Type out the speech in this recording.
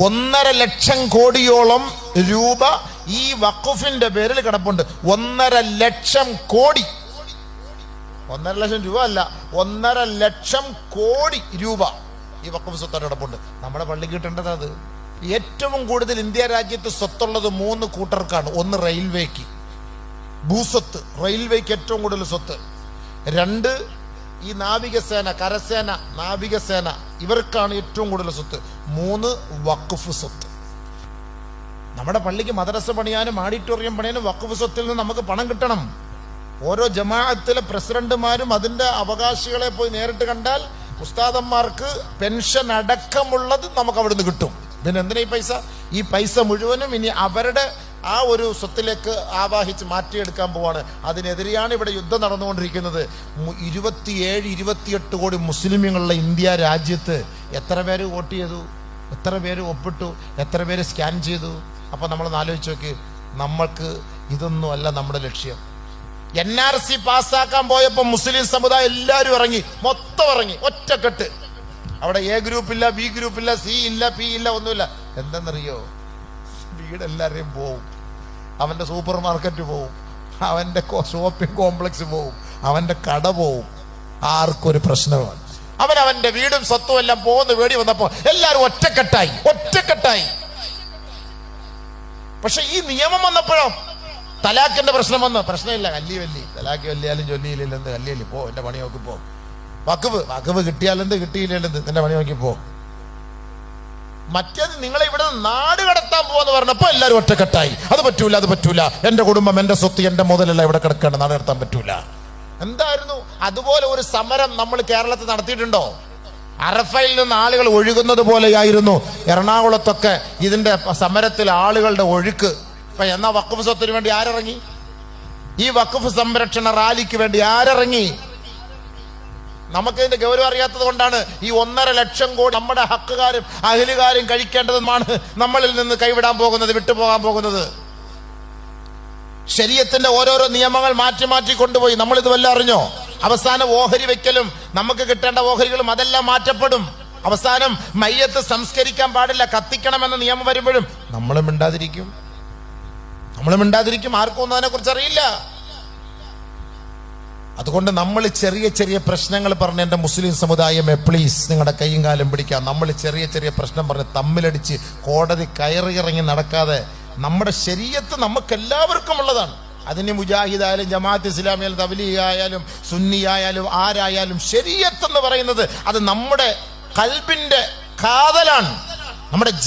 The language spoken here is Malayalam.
1.5 ലക്ഷം കോടിയോളം രൂപ ഈ വഖഫിന്റെ പേരിൽ കിടപ്പുണ്ട്. 1.5 ലക്ഷം കോടി. 1.5 ലക്ഷം രൂപ അല്ല, 1.5 ലക്ഷം കോടി രൂപ ഈ വഖഫ് സ്വത്ത് കിടപ്പുണ്ട്. നമ്മുടെ പള്ളിക്ക് കിട്ടേണ്ടത് അത്. ഏറ്റവും കൂടുതൽ ഇന്ത്യ രാജ്യത്ത് സ്വത്തുള്ളത് 3 കൂട്ടർക്കാണ്. ഒന്ന് റെയിൽവേക്ക്, ഭൂസ്വത്ത്, റെയിൽവേക്ക് ഏറ്റവും കൂടുതൽ സ്വത്ത്. 2 ഈ നാവികസേന, കരസേന, നാവികസേന, ഇവർക്കാണ് ഏറ്റവും കൂടുതൽ സ്വത്ത്. 3 വഖഫ് സ്വത്ത്. നമ്മുടെ പള്ളിക്ക് മദ്രസ പണിയാനും ഓഡിറ്റോറിയം പണിയാനും വഖഫ് സ്വത്തിൽ നിന്ന് നമുക്ക് പണം കിട്ടണം. ഓരോ ജമാഅത്തിലെ പ്രസിഡന്റുമാരും അതിന്റെ അവകാശികളെ പോയി നേരിട്ട് കണ്ടാൽ ഉസ്താദന്മാർക്ക് പെൻഷൻ അടക്കമുള്ളത് നമുക്ക് അവിടുന്ന് കിട്ടും. പിന്നെ എന്തിനാ ഈ പൈസ? ഈ പൈസ മുഴുവനും ഇനി അവരുടെ ആ ഒരു സ്വത്തിലേക്ക് ആവാഹിച്ച് മാറ്റിയെടുക്കാൻ പോവാണ്. അതിനെതിരെയാണ് ഇവിടെ യുദ്ധം നടന്നുകൊണ്ടിരിക്കുന്നത്. 27-28 കോടി മുസ്ലിമുകളുള്ള ഇന്ത്യ രാജ്യത്ത് എത്ര പേര് വോട്ട് ചെയ്തു, എത്ര പേര് ഒപ്പിട്ടു, എത്ര പേര് സ്കാൻ ചെയ്തു? അപ്പൊ നമ്മളൊന്ന് ആലോചിച്ച് നോക്കി. നമ്മൾക്ക് ഇതൊന്നും അല്ല നമ്മുടെ ലക്ഷ്യം. NRC പാസ്സാക്കാൻ പോയപ്പോൾ മുസ്ലിം സമുദായം എല്ലാവരും ഇറങ്ങി, മൊത്തം ഇറങ്ങി, ഒറ്റക്കെട്ട്. അവിടെ A ഗ്രൂപ്പില്ല, B ഗ്രൂപ്പില്ല, C ഇല്ല, P ഇല്ല, ഒന്നുമില്ല. എന്തെന്നറിയോ? വീടെല്ലാവരെയും പോവും, അവന്റെ സൂപ്പർ മാർക്കറ്റ് പോവും, അവന്റെ ഷോപ്പിംഗ് കോംപ്ലക്സ് പോവും, അവന്റെ കട പോവും. ആർക്കൊരു പ്രശ്നമാണ്. അവന്റെ വീടും സ്വത്തും എല്ലാം പോകുന്ന വേടി വന്നപ്പോ എല്ലാവരും ഒറ്റക്കെട്ടായി. പക്ഷെ ഈ നിയമം വന്നപ്പോഴോ തലാഖിന്റെ പ്രശ്നം വന്നു. പ്രശ്നമില്ല, കല്ലി തലാഖ് വല്ലിയാലും ചൊല്ലിയില്ലെന്ത്, കല്ലിയല്ലേ, പോ, എന്റെ പണി നോക്കി പോ. വഖഫ് കിട്ടിയാലെന്ത്, കിട്ടിയില്ലെന്ത്, എന്റെ പണി നോക്കി പോ. മറ്റേത് നിങ്ങളെ ഇവിടെ നാട് കടത്താൻ പോവാന്ന് പറഞ്ഞപ്പോ എല്ലാവരും ഒറ്റക്കെട്ടായി. അത് പറ്റൂല, എന്റെ കുടുംബം, എന്റെ സ്വത്ത്, എന്റെ മുതലല്ല ഇവിടെ കിടക്കേണ്ട, നാട് കടത്താൻ പറ്റൂല. എന്തായിരുന്നു? അതുപോലെ ഒരു സമരം നമ്മൾ കേരളത്തിൽ നടത്തിയിട്ടുണ്ടോ? അറഫയിൽ നിന്ന് ആളുകൾ ഒഴുകുന്നത് പോലെയായിരുന്നു എറണാകുളത്തൊക്കെ ഇതിന്റെ സമരത്തിൽ ആളുകളുടെ ഒഴുക്ക്. ഇപ്പൊ എന്നാ വഖഫ് സ്വത്തിന് വേണ്ടി ആരിറങ്ങി? ഈ വഖഫ് സംരക്ഷണ റാലിക്ക് വേണ്ടി ആരിറങ്ങി? നമുക്കിതിന്റെ ഗൗരവം അറിയാത്തത് കൊണ്ടാണ് ഈ 1.5 ലക്ഷം കോടി നമ്മുടെ ഹക്കുകാരും അഹലുകാരും കഴിക്കേണ്ടതുമാണ് നമ്മളിൽ നിന്ന് കൈവിടാൻ പോകുന്നത്, വിട്ടുപോകാൻ പോകുന്നത്. ശരീഅത്തിന്റെ ഓരോരോ നിയമങ്ങൾ മാറ്റി കൊണ്ടുപോയി. നമ്മളിത് വല്ല അറിഞ്ഞോ? അവസാനം ഓഹരി വെക്കലും നമുക്ക് കിട്ടേണ്ട ഓഹരികളും അതെല്ലാം മാറ്റപ്പെടും. അവസാനം മയ്യത്ത് സംസ്കരിക്കാൻ പാടില്ല, കത്തിക്കണമെന്ന നിയമം വരുമ്പോഴും നമ്മൾ മിണ്ടാതിരിക്കും. ആർക്കും ഒന്നും അതിനെ കുറിച്ച് അറിയില്ല. അതുകൊണ്ട് നമ്മൾ ചെറിയ പ്രശ്നങ്ങൾ പറഞ്ഞ്, എന്റെ മുസ്ലിം സമുദായമേ പ്ലീസ് നിങ്ങളുടെ കൈയും കാലും പിടിക്കാം. നമ്മൾ ചെറിയ പ്രശ്നം പറഞ്ഞ് തമ്മിലടിച്ച് കോടതി കയറിയിറങ്ങി നടക്കാതെ, നമ്മുടെ ശരീഅത്ത് നമുക്ക് എല്ലാവർക്കും ഉള്ളതാണ്. അതിന് മുജാഹിദായാലും ജമാഅത്ത് ഇസ്ലാമിയായാലും തബ്ലീഗായാലും സുന്നിയായാലും ആരായാലും ശരീഅത്ത് എന്ന് പറയുന്നത് അത് നമ്മുടെ ഖൽബിന്റെ കാതലാണ്, നമ്മുടെ